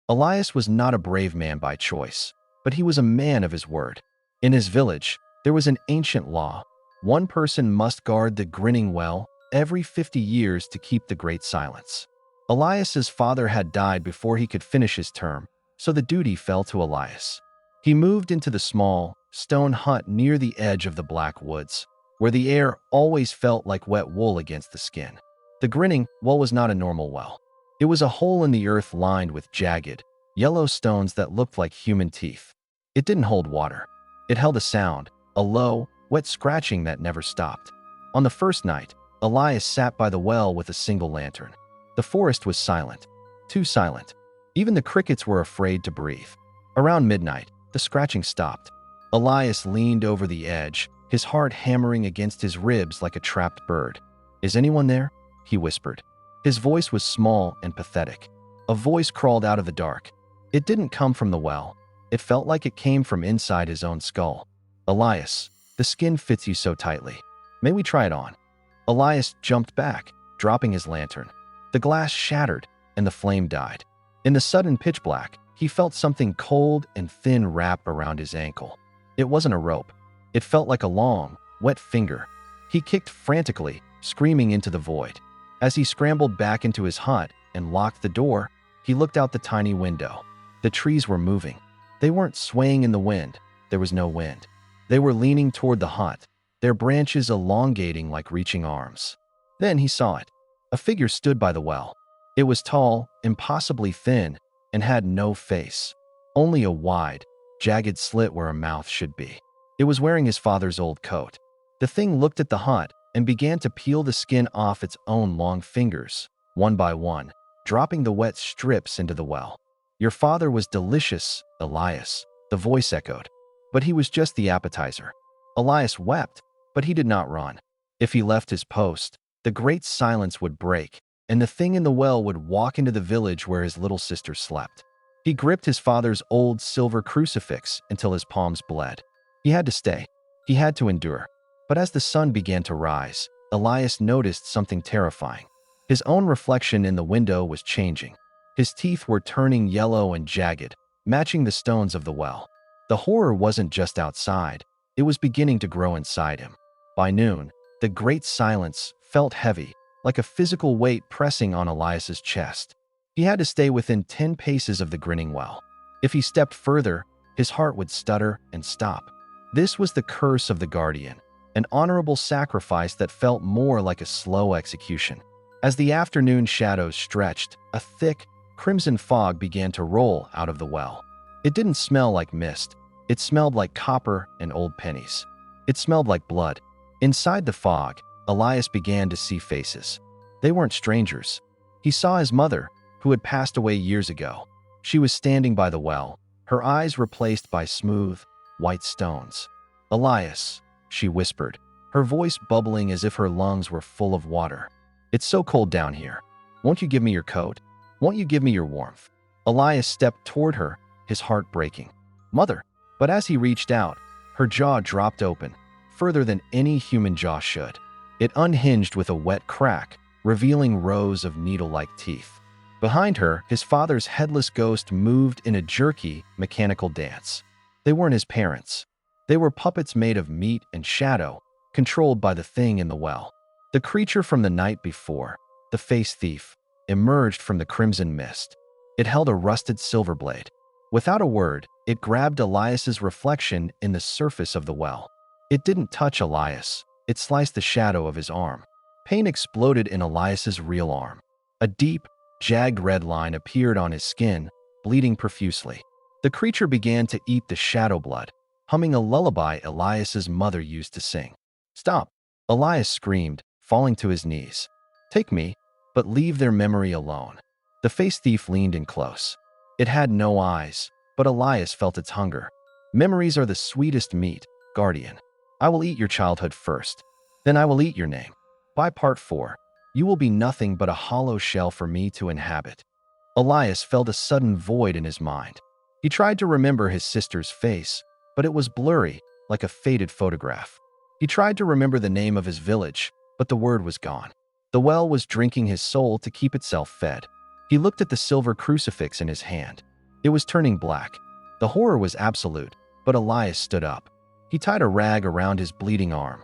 Elias was not a brave man by choice, but he was a man of his word. In his village, there was an ancient law. One person must guard the Grinning Well every 50 years to keep the great silence. Elias's father had died before he could finish his term, so the duty fell to Elias. He moved into the small, stone hut near the edge of the black woods, where the air always felt like wet wool against the skin. The Grinning Well was not a normal well. It was a hole in the earth lined with jagged, yellow stones that looked like human teeth. It didn't hold water. It held a sound, a low, wet scratching that never stopped. On the first night, Elias sat by the well with a single lantern. The forest was silent, too silent. Even the crickets were afraid to breathe. Around midnight, the scratching stopped. Elias leaned over the edge, his heart hammering against his ribs like a trapped bird. "Is anyone there?" he whispered. His voice was small and pathetic. A voice crawled out of the dark. It didn't come from the well. It felt like it came from inside his own skull. "Elias, the skin fits you so tightly. May we try it on?" Elias jumped back, dropping his lantern. The glass shattered, and the flame died. In the sudden pitch black, he felt something cold and thin wrap around his ankle. It wasn't a rope. It felt like a long, wet finger. He kicked frantically, screaming into the void. As he scrambled back into his hut and locked the door, he looked out the tiny window. The trees were moving. They weren't swaying in the wind. There was no wind. They were leaning toward the hut, their branches elongating like reaching arms. Then he saw it. A figure stood by the well. It was tall, impossibly thin, and had no face. Only a wide, jagged slit where a mouth should be. It was wearing his father's old coat. The thing looked at the hut and began to peel the skin off its own long fingers, one by one, dropping the wet strips into the well. "Your father was delicious, Elias," the voice echoed. But he was just the appetizer. Elias wept, but he did not run. If he left his post, the great silence would break, and the thing in the well would walk into the village where his little sister slept. He gripped his father's old silver crucifix until his palms bled. He had to stay. He had to endure. But as the sun began to rise, Elias noticed something terrifying. His own reflection in the window was changing. His teeth were turning yellow and jagged, matching the stones of the well. The horror wasn't just outside. It was beginning to grow inside him. By noon, the great silence felt heavy, like a physical weight pressing on Elias's chest. He had to stay within 10 paces of the Grinning Well. If he stepped further, his heart would stutter and stop. This was the curse of the guardian, an honorable sacrifice that felt more like a slow execution. As the afternoon shadows stretched, a thick, crimson fog began to roll out of the well. It didn't smell like mist. It smelled like copper and old pennies. It smelled like blood. Inside the fog, Elias began to see faces. They weren't strangers. He saw his mother, who had passed away years ago. She was standing by the well, her eyes replaced by smooth, white stones. "Elias," she whispered, her voice bubbling as if her lungs were full of water. "It's so cold down here. Won't you give me your coat? Won't you give me your warmth?" Elias stepped toward her, his heart breaking. "Mother!" But as he reached out, her jaw dropped open, further than any human jaw should. It unhinged with a wet crack, revealing rows of needle-like teeth. Behind her, his father's headless ghost moved in a jerky, mechanical dance. They weren't his parents. They were puppets made of meat and shadow, controlled by the thing in the well. The creature from the night before, the face thief, emerged from the crimson mist. It held a rusted silver blade. Without a word, it grabbed Elias's reflection in the surface of the well. It didn't touch Elias. It sliced the shadow of his arm. Pain exploded in Elias's real arm. A deep, jagged red line appeared on his skin, bleeding profusely. The creature began to eat the shadow blood, humming a lullaby Elias's mother used to sing. "Stop!" Elias screamed, falling to his knees. "Take me, but leave their memory alone." The face thief leaned in close. It had no eyes, but Elias felt its hunger. "Memories are the sweetest meat, guardian. I will eat your childhood first. Then I will eat your name. By part 4, you will be nothing but a hollow shell for me to inhabit." Elias felt a sudden void in his mind. He tried to remember his sister's face, but it was blurry, like a faded photograph. He tried to remember the name of his village, but the word was gone. The well was drinking his soul to keep itself fed. He looked at the silver crucifix in his hand. It was turning black. The horror was absolute, but Elias stood up. He tied a rag around his bleeding arm.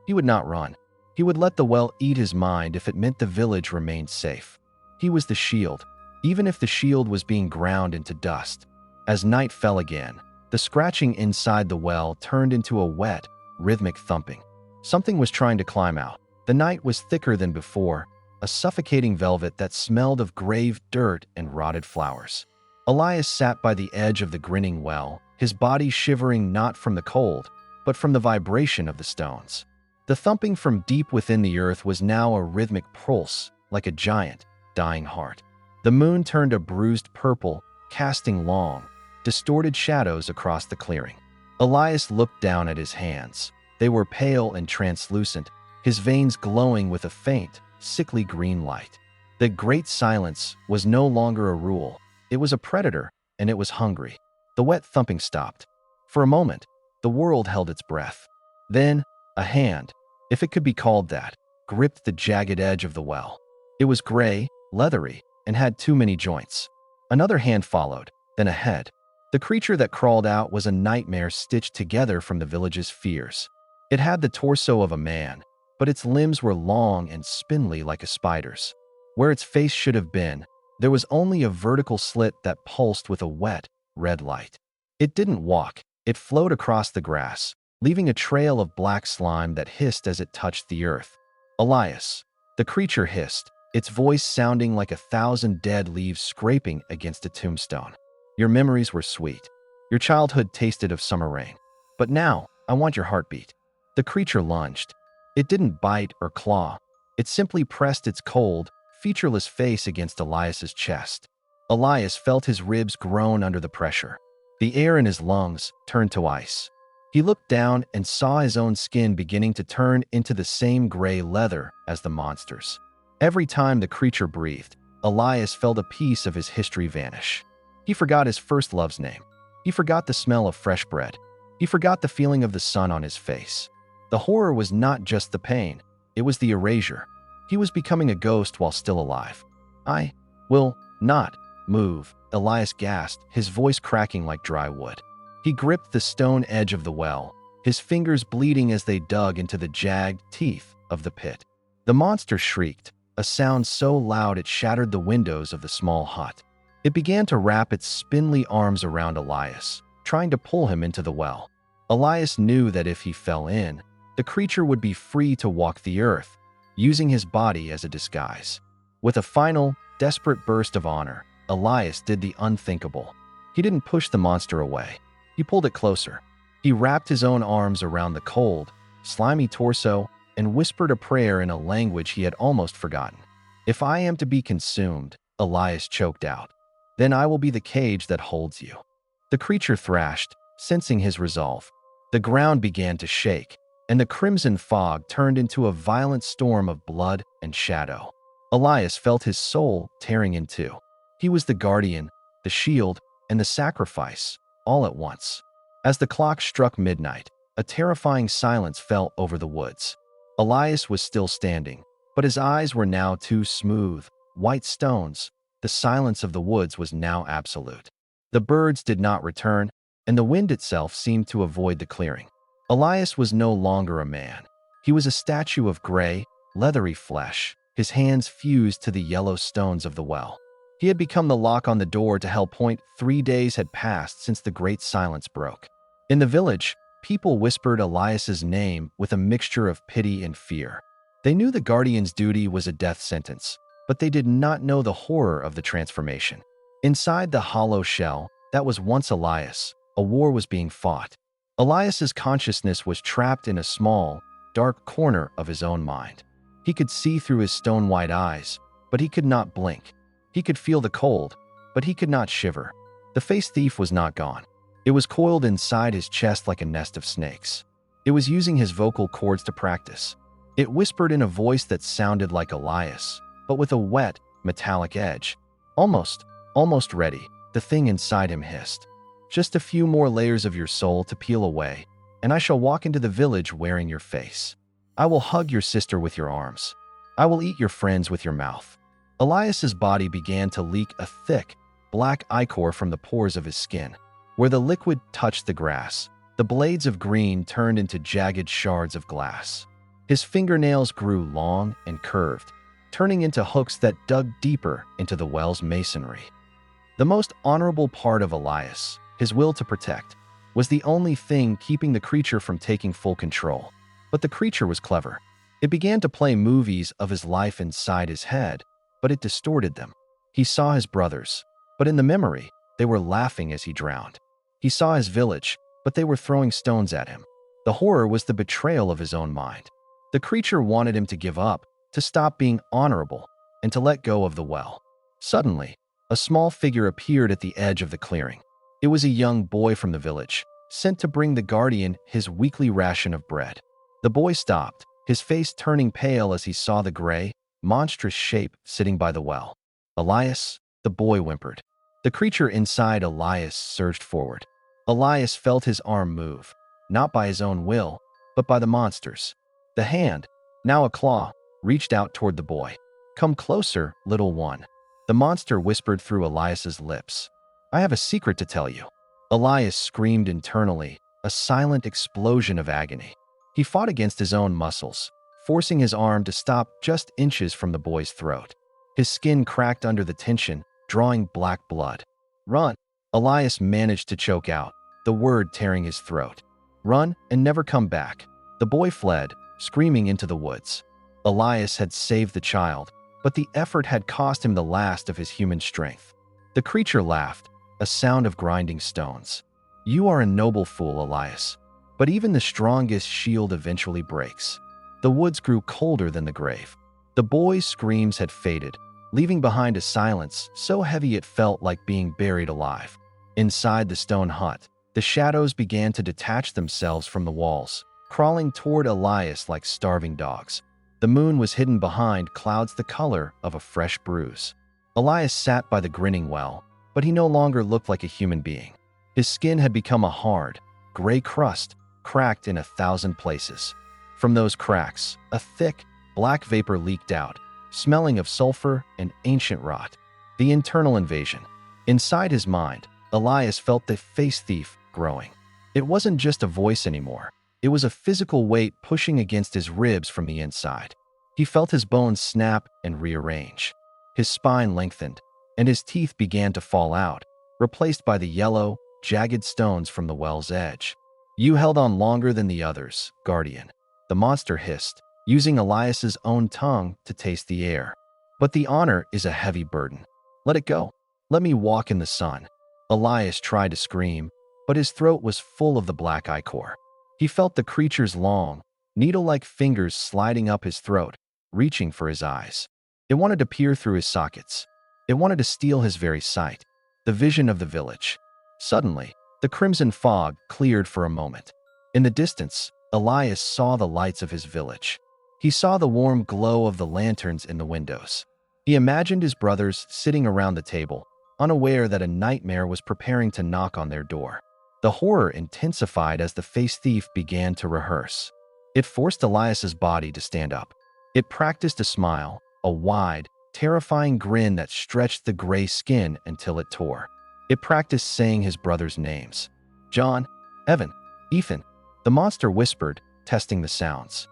He would not run. He would let the well eat his mind if it meant the village remained safe. He was the shield, even if the shield was being ground into dust. As night fell again, the scratching inside the well turned into a wet, rhythmic thumping. Something was trying to climb out. The night was thicker than before, a suffocating velvet that smelled of grave dirt and rotted flowers. Elias sat by the edge of the Grinning Well, his body shivering not from the cold, but from the vibration of the stones. The thumping from deep within the earth was now a rhythmic pulse, like a giant, dying heart. The moon turned a bruised purple, casting long, distorted shadows across the clearing. Elias looked down at his hands. They were pale and translucent, his veins glowing with a faint, sickly green light. The great silence was no longer a rule. It was a predator, and it was hungry. The wet thumping stopped. For a moment, the world held its breath. Then, a hand, if it could be called that, gripped the jagged edge of the well. It was gray, leathery, and had too many joints. Another hand followed, then a head. The creature that crawled out was a nightmare stitched together from the village's fears. It had the torso of a man, but its limbs were long and spindly like a spider's. Where its face should have been, there was only a vertical slit that pulsed with a wet, red light. It didn't walk. It flowed across the grass, leaving a trail of black slime that hissed as it touched the earth. Elias, the creature hissed, its voice sounding like 1,000 dead leaves scraping against a tombstone. Your memories were sweet. Your childhood tasted of summer rain. But now, I want your heartbeat. The creature lunged. It didn't bite or claw. It simply pressed its cold, featureless face against Elias's chest. Elias felt his ribs groan under the pressure. The air in his lungs turned to ice. He looked down and saw his own skin beginning to turn into the same gray leather as the monster's. Every time the creature breathed, Elias felt a piece of his history vanish. He forgot his first love's name. He forgot the smell of fresh bread. He forgot the feeling of the sun on his face. The horror was not just the pain, it was the erasure. He was becoming a ghost while still alive. I will not move, Elias gasped, his voice cracking like dry wood. He gripped the stone edge of the well, his fingers bleeding as they dug into the jagged teeth of the pit. The monster shrieked, a sound so loud it shattered the windows of the small hut. It began to wrap its spindly arms around Elias, trying to pull him into the well. Elias knew that if he fell in, the creature would be free to walk the earth, using his body as a disguise. With a final, desperate burst of honor, Elias did the unthinkable. He didn't push the monster away. He pulled it closer. He wrapped his own arms around the cold, slimy torso and whispered a prayer in a language he had almost forgotten. If I am to be consumed, Elias choked out, then I will be the cage that holds you. The creature thrashed, sensing his resolve. The ground began to shake, and the crimson fog turned into a violent storm of blood and shadow. Elias felt his soul tearing in two. He was the guardian, the shield, and the sacrifice, all at once. As the clock struck midnight, a terrifying silence fell over the woods. Elias was still standing, but his eyes were now two smooth, white stones. The silence of the woods was now absolute. The birds did not return, and the wind itself seemed to avoid the clearing. Elias was no longer a man. He was a statue of gray, leathery flesh, his hands fused to the yellow stones of the well. He had become the lock on the door to Hell Point. 3 days had passed since the great silence broke. In the village, people whispered Elias's name with a mixture of pity and fear. They knew the guardian's duty was a death sentence, but they did not know the horror of the transformation. Inside the hollow shell that was once Elias, a war was being fought. Elias's consciousness was trapped in a small, dark corner of his own mind. He could see through his stone-white eyes, but he could not blink. He could feel the cold, but he could not shiver. The face thief was not gone. It was coiled inside his chest like a nest of snakes. It was using his vocal cords to practice. It whispered in a voice that sounded like Elias, but with a wet, metallic edge. Almost ready, the thing inside him hissed. Just a few more layers of your soul to peel away, and I shall walk into the village wearing your face. I will hug your sister with your arms. I will eat your friends with your mouth. Elias's body began to leak a thick, black ichor from the pores of his skin. Where the liquid touched the grass, the blades of green turned into jagged shards of glass. His fingernails grew long and curved, turning into hooks that dug deeper into the well's masonry. The most honorable part of Elias, his will to protect, was the only thing keeping the creature from taking full control. But the creature was clever. It began to play movies of his life inside his head, but it distorted them. He saw his brothers, but in the memory, they were laughing as he drowned. He saw his village, but they were throwing stones at him. The horror was the betrayal of his own mind. The creature wanted him to give up, to stop being honorable, and to let go of the well. Suddenly, a small figure appeared at the edge of the clearing. It was a young boy from the village, sent to bring the guardian his weekly ration of bread. The boy stopped, his face turning pale as he saw the gray, monstrous shape sitting by the well. "Elias," the boy whimpered. The creature inside Elias surged forward. Elias felt his arm move, not by his own will, but by the monster's. The hand, now a claw, reached out toward the boy. "Come closer, little one," the monster whispered through Elias's lips. "I have a secret to tell you." Elias screamed internally, a silent explosion of agony. He fought against his own muscles, forcing his arm to stop just inches from the boy's throat. His skin cracked under the tension, drawing black blood. "Run!" Elias managed to choke out, the word tearing his throat. "Run and never come back." The boy fled, screaming into the woods. Elias had saved the child, but the effort had cost him the last of his human strength. The creature laughed, a sound of grinding stones. "You are a noble fool, Elias. But even the strongest shield eventually breaks." The woods grew colder than the grave. The boy's screams had faded, leaving behind a silence so heavy it felt like being buried alive. Inside the stone hut, the shadows began to detach themselves from the walls, crawling toward Elias like starving dogs. The moon was hidden behind clouds the color of a fresh bruise. Elias sat by the Grinning Well, but he no longer looked like a human being. His skin had become a hard, gray crust, cracked in 1,000 places. From those cracks, a thick, black vapor leaked out, smelling of sulfur and ancient rot. The internal invasion. Inside his mind, Elias felt the face thief growing. It wasn't just a voice anymore. It was a physical weight pushing against his ribs from the inside. He felt his bones snap and rearrange. His spine lengthened, and his teeth began to fall out, replaced by the yellow, jagged stones from the well's edge. "You held on longer than the others, guardian," the monster hissed, using Elias's own tongue to taste the air. "But the honor is a heavy burden. Let it go. Let me walk in the sun." Elias tried to scream, but his throat was full of the black ichor. He felt the creature's long, needle-like fingers sliding up his throat, reaching for his eyes. It wanted to peer through his sockets. It wanted to steal his very sight, the vision of the village. Suddenly, the crimson fog cleared for a moment. In the distance, Elias saw the lights of his village. He saw the warm glow of the lanterns in the windows. He imagined his brothers sitting around the table, unaware that a nightmare was preparing to knock on their door. The horror intensified as the face thief began to rehearse. It forced Elias's body to stand up. It practiced a smile, a wide, terrifying grin that stretched the gray skin until it tore. It practiced saying his brothers' names. "John, Evan, Ethan," the monster whispered, testing the sounds.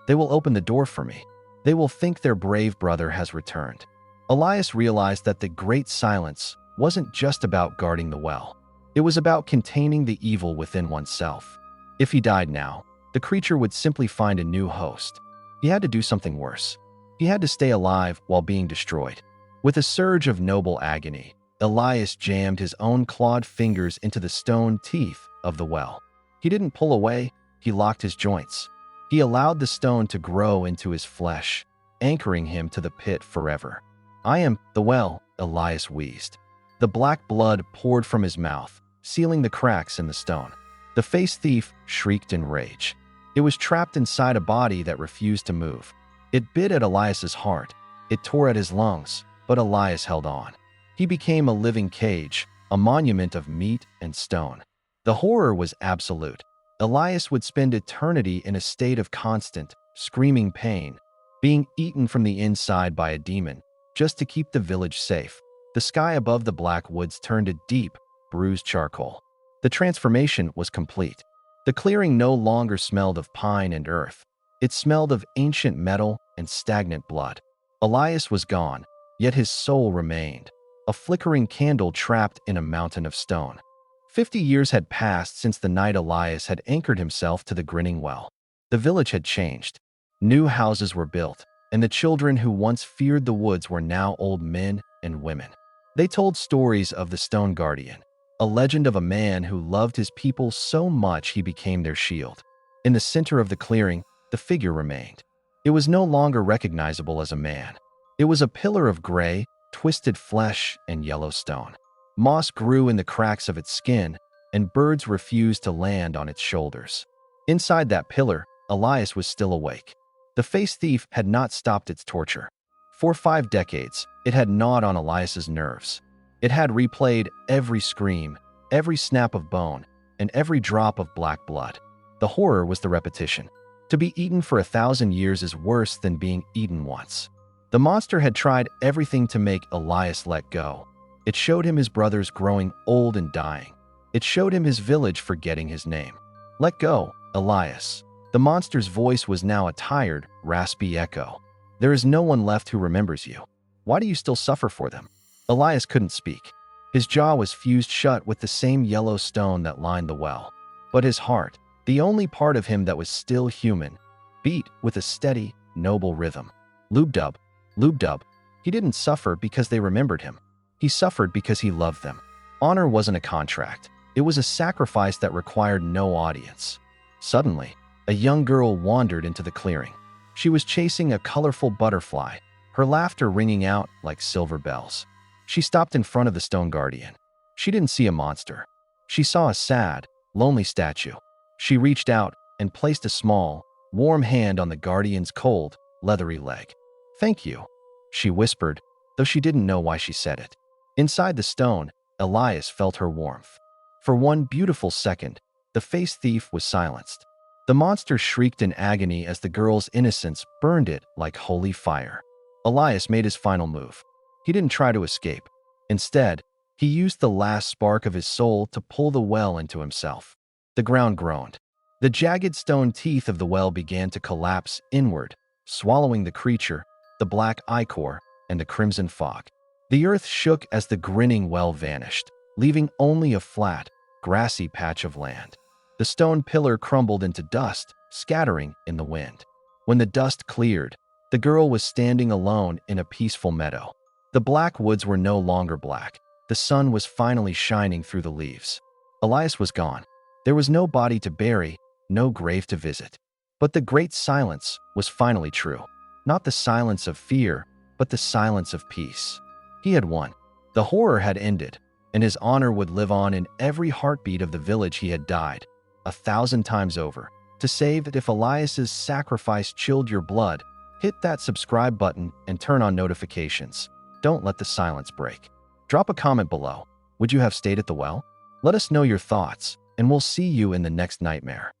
"They will open the door for me. They will think their brave brother has returned." Elias realized that the great silence wasn't just about guarding the well. It was about containing the evil within oneself. If he died now, the creature would simply find a new host. He had to do something worse. He had to stay alive while being destroyed. With a surge of noble agony, Elias jammed his own clawed fingers into the stone teeth of the well. He didn't pull away, he locked his joints. He allowed the stone to grow into his flesh, anchoring him to the pit forever. "I am the well," Elias wheezed. The black blood poured from his mouth, sealing the cracks in the stone. The face thief shrieked in rage. It was trapped inside a body that refused to move. It bit at Elias's heart. It tore at his lungs, but Elias held on. He became a living cage, a monument of meat and stone. The horror was absolute. Elias would spend eternity in a state of constant, screaming pain, being eaten from the inside by a demon, just to keep the village safe. The sky above the black woods turned to deep, bruised charcoal. The transformation was complete. The clearing no longer smelled of pine and earth. It smelled of ancient metal and stagnant blood. Elias was gone, yet his soul remained, a flickering candle trapped in a mountain of stone. 50 years had passed since the night Elias had anchored himself to the Grinning Well. The village had changed. New houses were built, and the children who once feared the woods were now old men and women. They told stories of the Stone Guardian, a legend of a man who loved his people so much he became their shield. In the center of the clearing, the figure remained. It was no longer recognizable as a man. It was a pillar of gray, twisted flesh and yellow stone. Moss grew in the cracks of its skin, and birds refused to land on its shoulders. Inside that pillar, Elias was still awake. The face thief had not stopped its torture. For 5 decades, it had gnawed on Elias's nerves. It had replayed every scream, every snap of bone, and every drop of black blood. The horror was the repetition. To be eaten for 1,000 years is worse than being eaten once. The monster had tried everything to make Elias let go. It showed him his brothers growing old and dying. It showed him his village forgetting his name. Let go, Elias. The monster's voice was now a tired, raspy echo. There is no one left who remembers you. Why do you still suffer for them? Elias couldn't speak. His jaw was fused shut with the same yellow stone that lined the well. But his heart, the only part of him that was still human, beat with a steady, noble rhythm. Lubdub, Lubdub. He didn't suffer because they remembered him. He suffered because he loved them. Honor wasn't a contract. It was a sacrifice that required no audience. Suddenly, a young girl wandered into the clearing. She was chasing a colorful butterfly, her laughter ringing out like silver bells. She stopped in front of the Stone Guardian. She didn't see a monster. She saw a sad, lonely statue. She reached out and placed a small, warm hand on the Guardian's cold, leathery leg. "Thank you," she whispered, though she didn't know why she said it. Inside the stone, Elias felt her warmth. For one beautiful second, the face thief was silenced. The monster shrieked in agony as the girl's innocence burned it like holy fire. Elias made his final move. He didn't try to escape. Instead, he used the last spark of his soul to pull the well into himself. The ground groaned. The jagged stone teeth of the well began to collapse inward, swallowing the creature, the black ichor, and the crimson fog. The earth shook as the Grinning Well vanished, leaving only a flat, grassy patch of land. The stone pillar crumbled into dust, scattering in the wind. When the dust cleared, the girl was standing alone in a peaceful meadow. The black woods were no longer black. The sun was finally shining through the leaves. Elias was gone. There was no body to bury, no grave to visit. But the great silence was finally true. Not the silence of fear, but the silence of peace. He had won. The horror had ended, and his honor would live on in every heartbeat of the village he had died, 1,000 times over. To save it, if Elias's sacrifice chilled your blood, hit that subscribe button and turn on notifications. Don't let the silence break. Drop a comment below. Would you have stayed at the well? Let us know your thoughts, and we'll see you in the next nightmare.